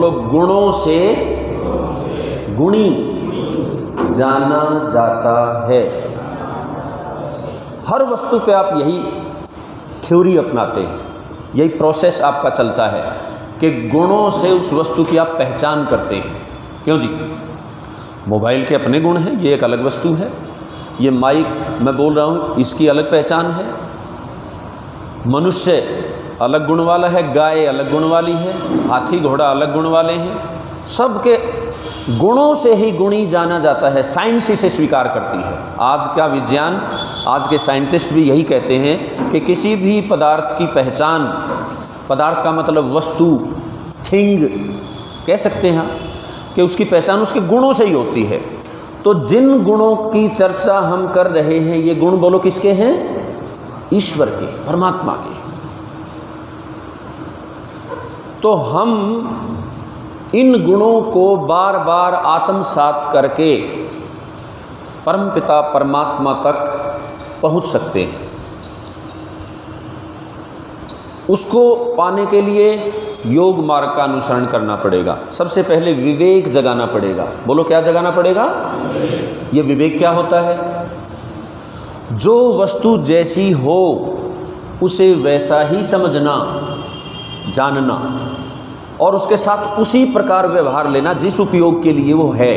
बोलो, गुणों से गुणी जाना जाता है। हर वस्तु पे आप यही थ्योरी अपनाते हैं, यही प्रोसेस आपका चलता है कि गुणों से उस वस्तु की आप पहचान करते हैं। क्यों जी? मोबाइल के अपने गुण हैं, ये एक अलग वस्तु है। ये माइक मैं बोल रहा हूँ, इसकी अलग पहचान है। मनुष्य अलग गुण वाला है, गाय अलग गुण वाली है, हाथी घोड़ा अलग गुण वाले हैं। सबके गुणों से ही गुणी जाना जाता है। साइंस इसे स्वीकार करती है। आज का विज्ञान, आज के साइंटिस्ट भी यही कहते हैं कि किसी भी पदार्थ की पहचान, पदार्थ का मतलब वस्तु, थिंग कह सकते हैं कि उसकी पहचान उसके गुणों से ही होती है। तो जिन गुणों की चर्चा हम कर रहे हैं, ये गुण बोलो किसके हैं? ईश्वर के, परमात्मा के। तो हम इन गुणों को बार बार आत्मसात करके परमपिता परमात्मा तक पहुंच सकते हैं। उसको पाने के लिए योग मार्ग का अनुसरण करना पड़ेगा। सबसे पहले विवेक जगाना पड़ेगा। बोलो, क्या जगाना पड़ेगा? ये विवेक क्या होता है? जो वस्तु जैसी हो उसे वैसा ही समझना, जानना और उसके साथ उसी प्रकार व्यवहार लेना जिस उपयोग के लिए वो है।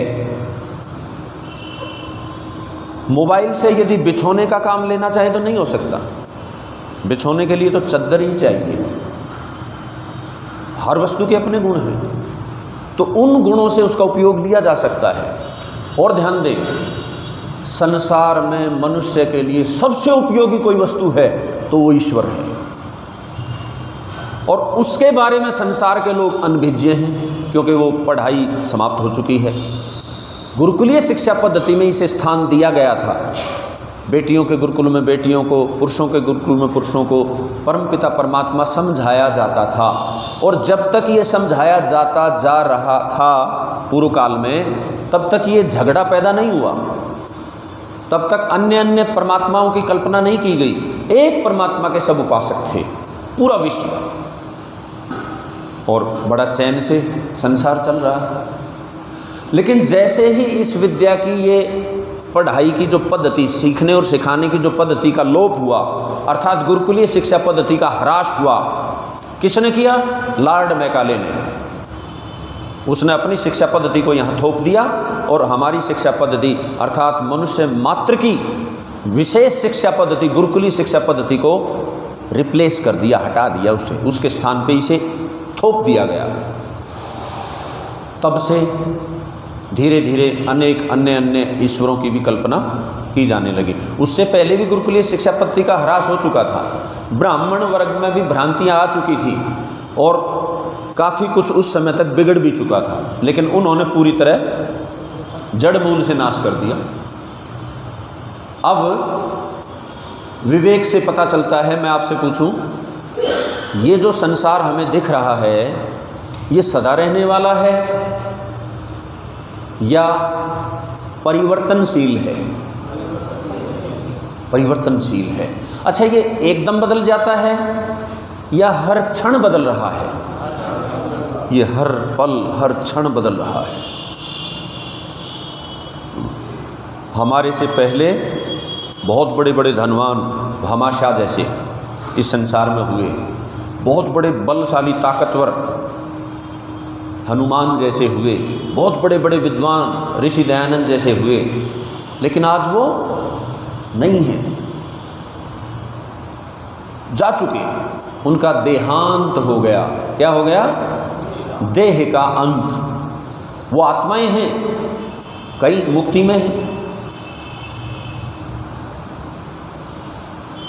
मोबाइल से यदि बिछोने का काम लेना चाहे तो नहीं हो सकता। बिछोने के लिए तो चद्दर ही चाहिए। हर वस्तु के अपने गुण हैं, तो उन गुणों से उसका उपयोग लिया जा सकता है। और ध्यान दें, संसार में मनुष्य के लिए सबसे उपयोगी कोई वस्तु है तो वो ईश्वर है। और उसके बारे में संसार के लोग अनभिज्ञ हैं, क्योंकि वो पढ़ाई समाप्त हो चुकी है। गुरुकुलीय शिक्षा पद्धति में इसे स्थान दिया गया था। बेटियों के गुरुकुल में बेटियों को, पुरुषों के गुरुकुल में पुरुषों को परमपिता परमात्मा समझाया जाता था। और जब तक ये समझाया जाता जा रहा था पूर्व काल में, तब तक ये झगड़ा पैदा नहीं हुआ। तब तक अन्य अन्य परमात्माओं की कल्पना नहीं की गई। एक परमात्मा के सब उपासक थे, पूरा विश्व, और बड़ा चैन से संसार चल रहा था। लेकिन जैसे ही इस विद्या की ये पढ़ाई की जो पद्धति, सीखने और सिखाने की जो पद्धति का लोप हुआ, अर्थात गुरुकुलीय शिक्षा पद्धति का ह्रास हुआ, किसने किया? लॉर्ड मैकाले ने। उसने अपनी शिक्षा पद्धति को यहाँ थोप दिया और हमारी शिक्षा पद्धति अर्थात मनुष्य मात्र की विशेष शिक्षा पद्धति, गुरुकुलीय शिक्षा पद्धति को रिप्लेस कर दिया, हटा दिया उसे, उसके स्थान पे इसे थोप दिया गया। तब से धीरे धीरे अनेक अन्य ईश्वरों की भी कल्पना की जाने लगी। उससे पहले भी गुरुकुलीय शिक्षा पद्धति का ह्रास हो चुका था। ब्राह्मण वर्ग में भी भ्रांतियां आ चुकी थी और काफ़ी कुछ उस समय तक बिगड़ भी चुका था, लेकिन उन्होंने पूरी तरह जड़ मूल से नाश कर दिया। अब विवेक से पता चलता है, मैं आपसे पूछूं, ये जो संसार हमें दिख रहा है, ये सदा रहने वाला है या परिवर्तनशील है? परिवर्तनशील है। अच्छा, ये एकदम बदल जाता है या हर क्षण बदल रहा है? ये हर पल हर क्षण बदल रहा है। हमारे से पहले बहुत बड़े बड़े धनवान, भामाशाह जैसे इस संसार में हुए, बहुत बड़े बलशाली ताकतवर हनुमान जैसे हुए, बहुत बड़े बड़े विद्वान ऋषि दयानंद जैसे हुए, लेकिन आज वो नहीं है, जा चुके, उनका देहांत हो गया। क्या हो गया? देह का अंत। वो आत्माएं हैं, कई मुक्ति में हैं।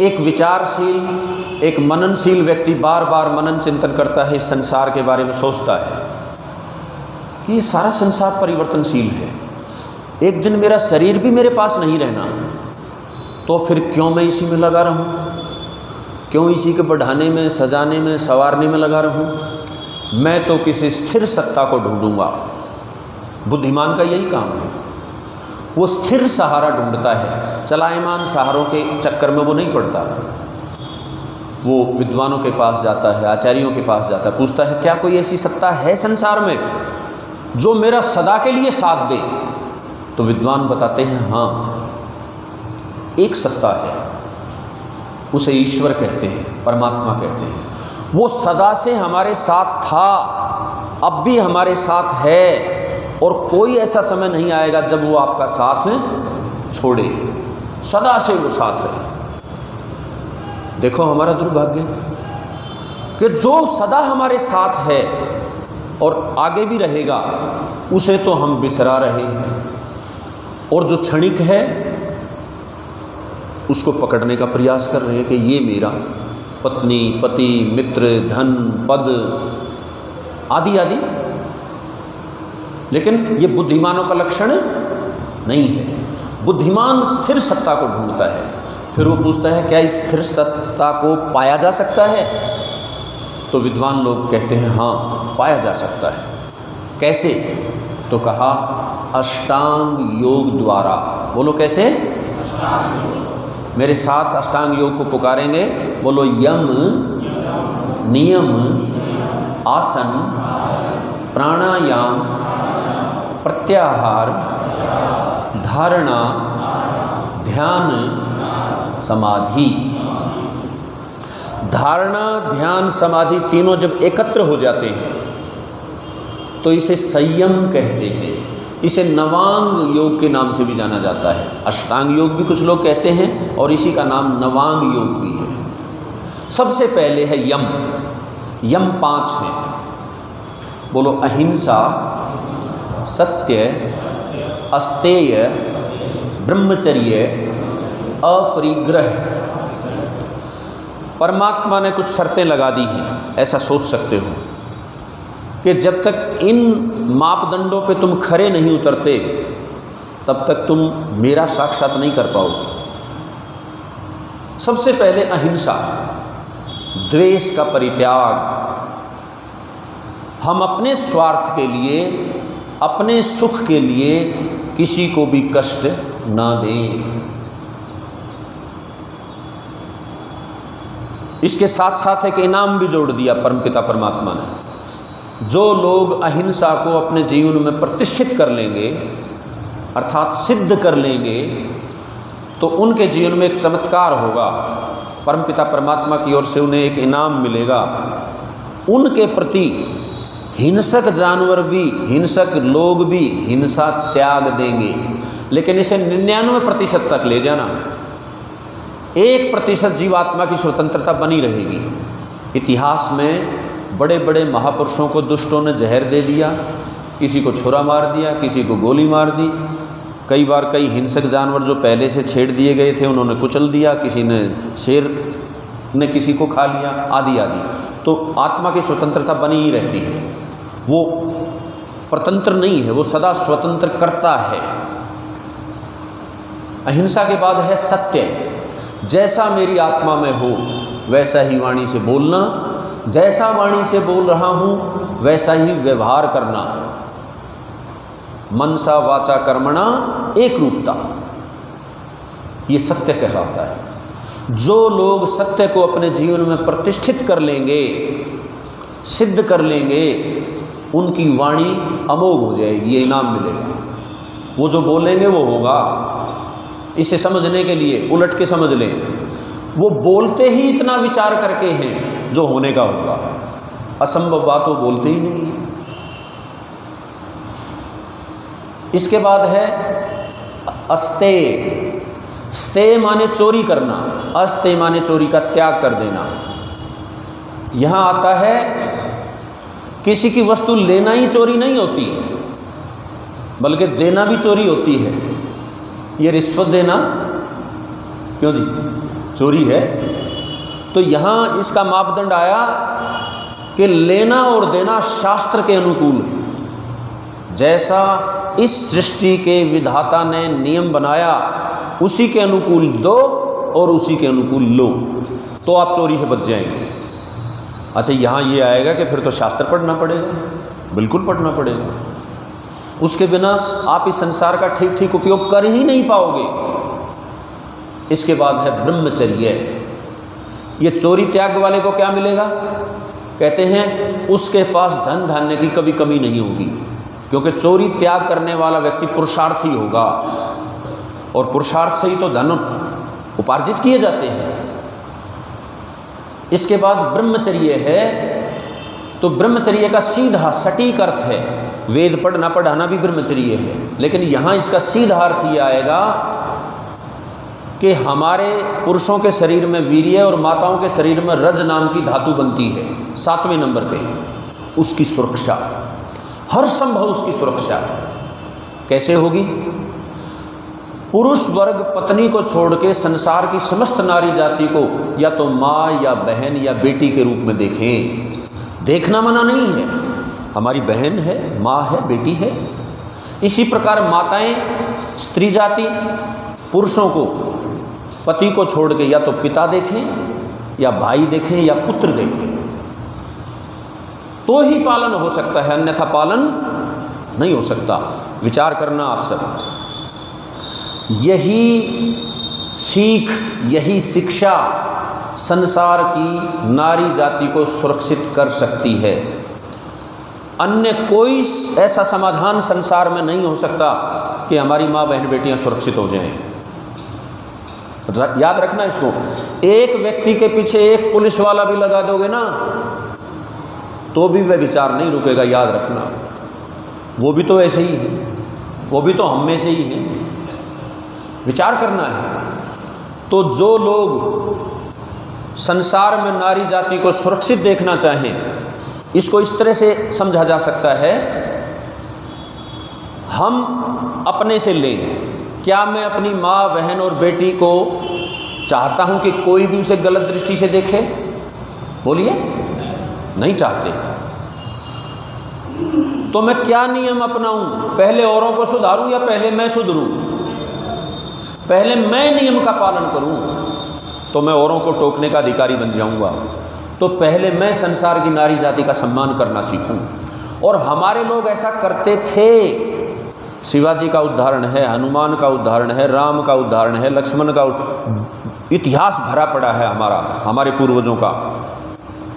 एक विचारशील, एक मननशील व्यक्ति बार बार मनन चिंतन करता है, इस संसार के बारे में सोचता है कि ये सारा संसार परिवर्तनशील है। एक दिन मेरा शरीर भी मेरे पास नहीं रहना, तो फिर क्यों मैं इसी में लगा रहूं? क्यों इसी के बढ़ाने में, सजाने में, संवारने में लगा रहूं? मैं तो किसी स्थिर सत्ता को ढूंढूंगा। बुद्धिमान का यही काम है, वो स्थिर सहारा ढूंढता है, चलायमान सहारों के चक्कर में वो नहीं पड़ता। वो विद्वानों के पास जाता है, आचार्यों के पास जाता है, पूछता है क्या कोई ऐसी सत्ता है संसार में जो मेरा सदा के लिए साथ दे? तो विद्वान बताते हैं हाँ, एक सत्ता है, उसे ईश्वर कहते हैं, परमात्मा कहते हैं। वो सदा से हमारे साथ था, अब भी हमारे साथ है, और कोई ऐसा समय नहीं आएगा जब वो आपका साथ छोड़े। सदा से वो साथ है। देखो हमारा दुर्भाग्य कि जो सदा हमारे साथ है और आगे भी रहेगा, उसे तो हम बिसरा रहे हैं, और जो क्षणिक है उसको पकड़ने का प्रयास कर रहे हैं कि ये मेरा पत्नी, पति, मित्र, धन, पद आदि आदि। लेकिन ये बुद्धिमानों का लक्षण नहीं है। बुद्धिमान स्थिर सत्ता को ढूंढता है। फिर वो पूछता है क्या इस स्थिर सत्ता को पाया जा सकता है? तो विद्वान लोग कहते हैं हाँ, पाया जा सकता है। कैसे? तो कहा अष्टांग योग द्वारा। बोलो कैसे? मेरे साथ अष्टांग योग को पुकारेंगे। बोलो यम, नियम, आसन, प्राणायाम, प्रत्याहार, धारणा, ध्यान, समाधि। धारणा, ध्यान, समाधि तीनों जब एकत्र हो जाते हैं तो इसे संयम कहते हैं। इसे नवांग योग के नाम से भी जाना जाता है। अष्टांग योग भी कुछ लोग कहते हैं और इसी का नाम नवांग योग भी है। सबसे पहले है यम। यम 5 हैं। बोलो अहिंसा, सत्य, अस्तेय, ब्रह्मचर्य, अपरिग्रह। परमात्मा ने कुछ शर्तें लगा दी हैं। ऐसा सोच सकते हो कि जब तक इन मापदंडों पे तुम खरे नहीं उतरते तब तक तुम मेरा साक्षात नहीं कर पाओगे। सबसे पहले अहिंसा, द्वेष का परित्याग। हम अपने स्वार्थ के लिए, अपने सुख के लिए किसी को भी कष्ट ना दें। इसके साथ साथ एक इनाम भी जोड़ दिया परमपिता परमात्मा ने। जो लोग अहिंसा को अपने जीवन में प्रतिष्ठित कर लेंगे, अर्थात सिद्ध कर लेंगे, तो उनके जीवन में एक चमत्कार होगा। परमपिता परमात्मा की ओर से उन्हें एक इनाम मिलेगा। उनके प्रति हिंसक जानवर भी, हिंसक लोग भी हिंसा त्याग देंगे। लेकिन इसे 99% तक ले जाना। 1% जीवात्मा की स्वतंत्रता बनी रहेगी। इतिहास में बड़े बड़े महापुरुषों को दुष्टों ने जहर दे दिया, किसी को छुरा मार दिया, किसी को गोली मार दी। कई बार कई हिंसक जानवर जो पहले से छेड़ दिए गए थे उन्होंने कुचल दिया, किसी ने शेर ने किसी को खा लिया, आदि आदि। तो आत्मा की स्वतंत्रता बनी ही रहती है। वो परतंत्र नहीं है, वो सदा स्वतंत्र करता है। अहिंसा के बाद है सत्य। जैसा मेरी आत्मा में हो वैसा ही वाणी से बोलना, जैसा वाणी से बोल रहा हूँ वैसा ही व्यवहार करना। मनसा वाचा कर्मणा एक रूपता, ये सत्य कहलाता है। जो लोग सत्य को अपने जीवन में प्रतिष्ठित कर लेंगे, सिद्ध कर लेंगे, उनकी वाणी अमोघ हो जाएगी, ये इनाम मिलेगा। वो जो बोलेंगे वो होगा। इसे समझने के लिए उलट के समझ लें, वो बोलते ही इतना विचार करके हैं जो होने का होगा। असंभव बात वो बोलते ही नहीं है। इसके बाद है अस्तेय। स्तेय माने चोरी करना, अस्तेय माने चोरी का त्याग कर देना। यहाँ आता है किसी की वस्तु लेना ही चोरी नहीं होती, बल्कि देना भी चोरी होती है। ये रिश्वत देना क्यों जी चोरी है? तो यहाँ इसका मापदंड आया कि लेना और देना शास्त्र के अनुकूल है। जैसा इस सृष्टि के विधाता ने नियम बनाया उसी के अनुकूल दो और उसी के अनुकूल लो, तो आप चोरी से बच जाएंगे। अच्छा, यहाँ ये आएगा कि फिर तो शास्त्र पढ़ना पड़ेगा। बिल्कुल पढ़ना पड़ेगा, उसके बिना आप इस संसार का ठीक ठीक उपयोग कर ही नहीं पाओगे। इसके बाद है ब्रह्मचर्य। ये चोरी त्याग वाले को क्या मिलेगा? कहते हैं उसके पास धन धान्य की कभी कमी नहीं होगी, क्योंकि चोरी त्याग करने वाला व्यक्ति पुरुषार्थी होगा, और पुरुषार्थ से ही तो धन उपार्जित किए जाते हैं। इसके बाद ब्रह्मचर्य है, तो ब्रह्मचर्य का सीधा सटीक अर्थ है, वेद पढ़ना पढ़ाना भी ब्रह्मचर्य है, लेकिन यहाँ इसका सीधा अर्थ ये आएगा कि हमारे पुरुषों के शरीर में वीर्य और माताओं के शरीर में रज नाम की धातु बनती है 7वें नंबर पे, उसकी सुरक्षा, हर संभव उसकी सुरक्षा कैसे होगी? पुरुष वर्ग पत्नी को छोड़ के संसार की समस्त नारी जाति को या तो माँ या बहन या बेटी के रूप में देखें। देखना मना नहीं है, हमारी बहन है, माँ है, बेटी है। इसी प्रकार माताएं, स्त्री जाति पुरुषों को, पति को छोड़ के या तो पिता देखें या भाई देखें या पुत्र देखें, तो ही पालन हो सकता है, अन्यथा पालन नहीं हो सकता। विचार करना आप सब। यही सीख, यही शिक्षा संसार की नारी जाति को सुरक्षित कर सकती है। अन्य कोई ऐसा समाधान संसार में नहीं हो सकता कि हमारी माँ बहन बेटियां सुरक्षित हो जाएं। याद रखना इसको। एक व्यक्ति के पीछे एक पुलिस वाला भी लगा दोगे ना, तो भी वह विचार नहीं रुकेगा। याद रखना, वो भी तो ऐसे ही है, वो भी तो हम में से ही है। विचार करना है। तो जो लोग संसार में नारी जाति को सुरक्षित देखना चाहें, इसको इस तरह से समझा जा सकता है, हम अपने से लें। क्या मैं अपनी माँ, बहन और बेटी को चाहता हूं कि कोई भी उसे गलत दृष्टि से देखे? बोलिए, नहीं चाहते। तो मैं क्या नियम अपनाऊं? पहले औरों को सुधारूं या पहले मैं सुधरूं? पहले मैं नियम का पालन करूं तो मैं औरों को टोकने का अधिकारी बन जाऊंगा। तो पहले मैं संसार की नारी जाति का सम्मान करना सीखूं। और हमारे लोग ऐसा करते थे। शिवाजी का उदाहरण है, हनुमान का उदाहरण है, राम का उदाहरण है, लक्ष्मण का इतिहास भरा पड़ा है हमारे पूर्वजों का,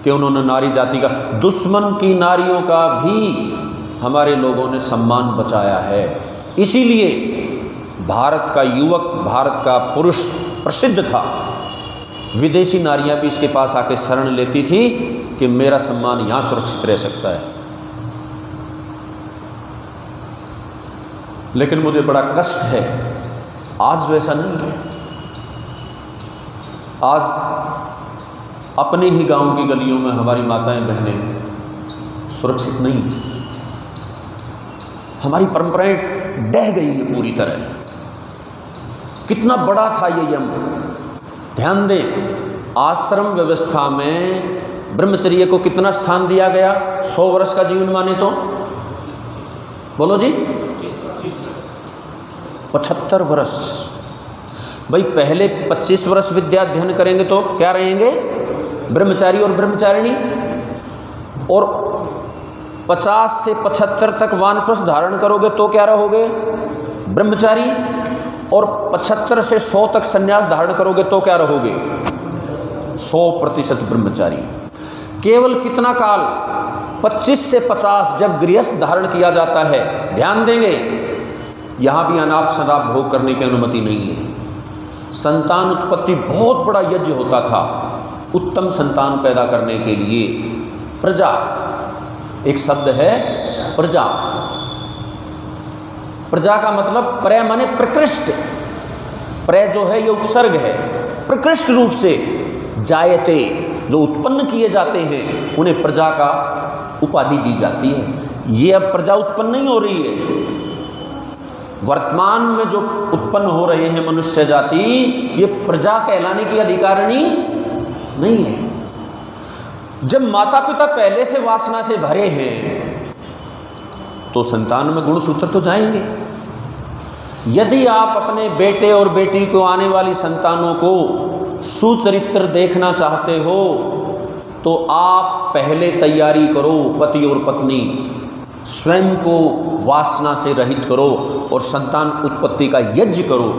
कि उन्होंने नारी जाति का, दुश्मन की नारियों का भी हमारे लोगों ने सम्मान बचाया है। इसीलिए भारत का युवक, भारत का पुरुष प्रसिद्ध था। विदेशी नारियां भी इसके पास आके शरण लेती थी कि मेरा सम्मान यहाँ सुरक्षित रह सकता है। लेकिन मुझे बड़ा कष्ट है, आज वैसा नहीं है। आज अपने ही गांव की गलियों में हमारी माताएं, बहनें सुरक्षित नहीं हैं। हमारी परंपराएं ढह गई है पूरी तरह। कितना बड़ा था ये यम। ध्यान दें, आश्रम व्यवस्था में ब्रह्मचर्य को कितना स्थान दिया गया? 100 वर्ष का जीवन माने तो बोलो जी, 75 वर्ष। भाई पहले 25 वर्ष विद्या अध्ययन करेंगे तो क्या रहेंगे? ब्रह्मचारी और ब्रह्मचारिणी। और 50 से 75 तक वानप्रस्थ धारण करोगे तो क्या रहोगे? ब्रह्मचारी। और 75 से 100 तक संन्यास धारण करोगे तो क्या रहोगे? 100% ब्रह्मचारी। केवल कितना काल? 25 से 50 जब गृहस्थ धारण किया जाता है। ध्यान देंगे, यहाँ भी अनाप शराब भोग करने की अनुमति नहीं है। संतान उत्पत्ति बहुत बड़ा यज्ञ होता था उत्तम संतान पैदा करने के लिए। प्रजा, एक शब्द है प्रजा। प्रजा का मतलब प्रय माने प्रकृष्ट। प्रय जो है ये उपसर्ग है। प्रकृष्ट रूप से जायते, जो उत्पन्न किए जाते हैं, उन्हें प्रजा का उपाधि दी जाती है। ये अब प्रजा उत्पन्न नहीं हो रही है। वर्तमान में जो उत्पन्न हो रहे हैं मनुष्य जाति, ये प्रजा कहलाने की अधिकारिणी नहीं है। जब माता पिता पहले से वासना से भरे हैं तो संतान में गुणसूत्र तो जाएंगे। यदि आप अपने बेटे और बेटी को, आने वाली संतानों को सुचरित्र देखना चाहते हो तो आप पहले तैयारी करो। पति और पत्नी स्वयं को वासना से रहित करो और संतान उत्पत्ति का यज्ञ करो।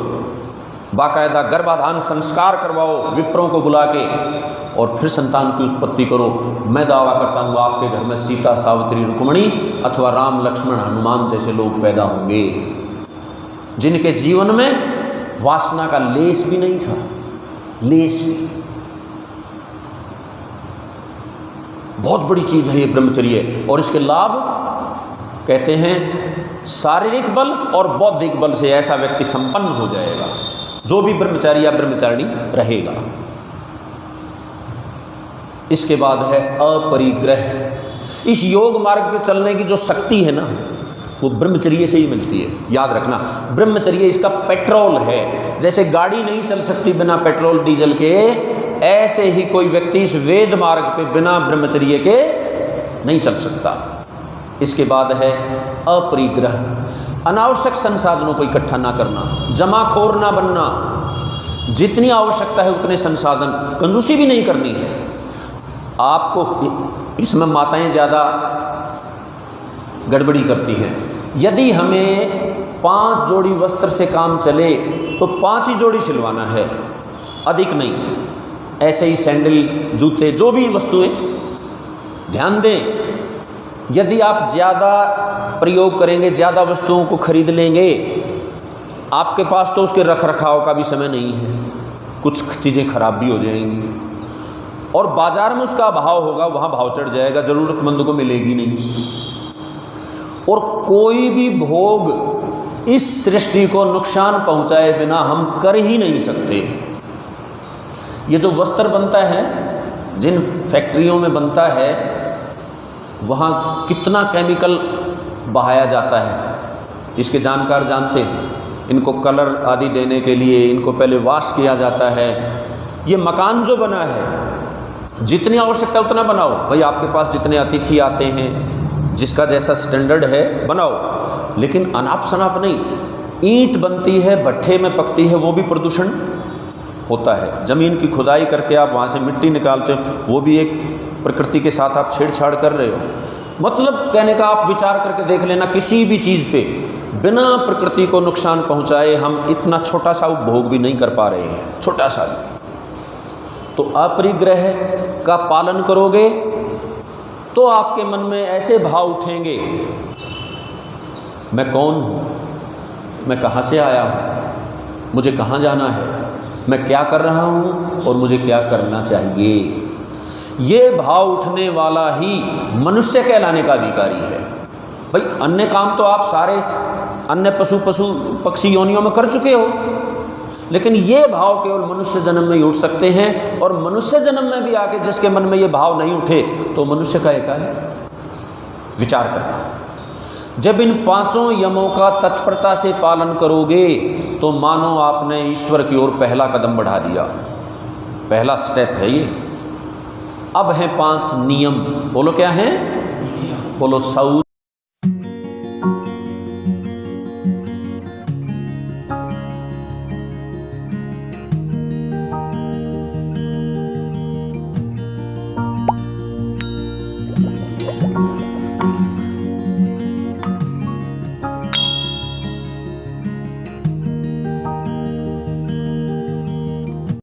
बाकायदा गर्भाधान संस्कार करवाओ विप्रों को बुला के, और फिर संतान की उत्पत्ति करो। मैं दावा करता हूँ आपके घर में सीता, सावित्री, रुक्मणी अथवा राम, लक्ष्मण, हनुमान जैसे लोग पैदा होंगे जिनके जीवन में वासना का लेस भी नहीं था, लेस भी। बहुत बड़ी चीज़ है ये ब्रह्मचर्य, और इसके लाभ कहते हैं शारीरिक बल और बौद्धिक बल से ऐसा व्यक्ति संपन्न हो जाएगा जो भी ब्रह्मचारी या ब्रह्मचारिणी रहेगा। इसके बाद है अपरिग्रह। इस योग मार्ग पे चलने की जो शक्ति है ना, वो ब्रह्मचर्य से ही मिलती है। याद रखना, ब्रह्मचर्य इसका पेट्रोल है। जैसे गाड़ी नहीं चल सकती बिना पेट्रोल डीजल के, ऐसे ही कोई व्यक्ति इस वेद मार्ग पे बिना ब्रह्मचर्य के नहीं चल सकता। इसके बाद है अपरिग्रह। अनावश्यक संसाधनों को इकट्ठा ना करना, जमाखोर ना बनना। जितनी आवश्यकता है उतने संसाधन, कंजूसी भी नहीं करनी है। आपको इसमें माताएं ज़्यादा गड़बड़ी करती हैं। यदि हमें 5 जोड़ी वस्त्र से काम चले तो 5 ही जोड़ी सिलवाना है, अधिक नहीं। ऐसे ही सैंडल, जूते, जो भी वस्तुएं, ध्यान दें। यदि आप ज़्यादा प्रयोग करेंगे, ज़्यादा वस्तुओं को खरीद लेंगे, आपके पास तो उसके रख रखाव का भी समय नहीं है, कुछ चीज़ें खराब भी हो जाएंगी, और बाज़ार में उसका अभाव होगा, वहाँ भाव चढ़ जाएगा, ज़रूरतमंद को मिलेगी नहीं। और कोई भी भोग इस सृष्टि को नुकसान पहुँचाए बिना हम कर ही नहीं सकते। ये जो वस्त्र बनता है, जिन फैक्ट्रियों में बनता है, वहाँ कितना केमिकल बहाया जाता है, इसके जानकार जानते हैं। इनको कलर आदि देने के लिए इनको पहले वॉश किया जाता है। ये मकान जो बना है, जितनी आवश्यकता उतना बनाओ भाई, आपके पास जितने अतिथि आते हैं, जिसका जैसा स्टैंडर्ड है बनाओ, लेकिन अनाप शनाप नहीं। ईंट बनती है, भट्ठे में पकती है, वो भी प्रदूषण होता है। ज़मीन की खुदाई करके आप वहाँ से मिट्टी निकालते हो, वो भी एक प्रकृति के साथ आप छेड़छाड़ कर रहे हो। मतलब कहने का, आप विचार करके देख लेना, किसी भी चीज़ पे बिना प्रकृति को नुकसान पहुँचाए हम इतना छोटा सा उपभोग भी नहीं कर पा रहे हैं, छोटा सा भी। तो अपरिग्रह का पालन करोगे तो आपके मन में ऐसे भाव उठेंगे, मैं कौन हूँ, मैं कहाँ से आया हूँ, मुझे कहाँ जाना है, मैं क्या कर रहा हूँ और मुझे क्या करना चाहिए। ये भाव उठने वाला ही मनुष्य कहलाने का अधिकारी है। भाई अन्य काम तो आप सारे अन्य पशु पक्षी योनियों में कर चुके हो, लेकिन ये भाव केवल मनुष्य जन्म में ही उठ सकते हैं। और मनुष्य जन्म में भी आके जिसके मन में ये भाव नहीं उठे तो मनुष्य का एक है। विचार करना, जब इन 5 यमों का तत्परता से पालन करोगे तो मानो आपने ईश्वर की ओर पहला कदम बढ़ा दिया। पहला स्टेप है ये। अब हैं 5 नियम। बोलो क्या हैं? बोलो सऊ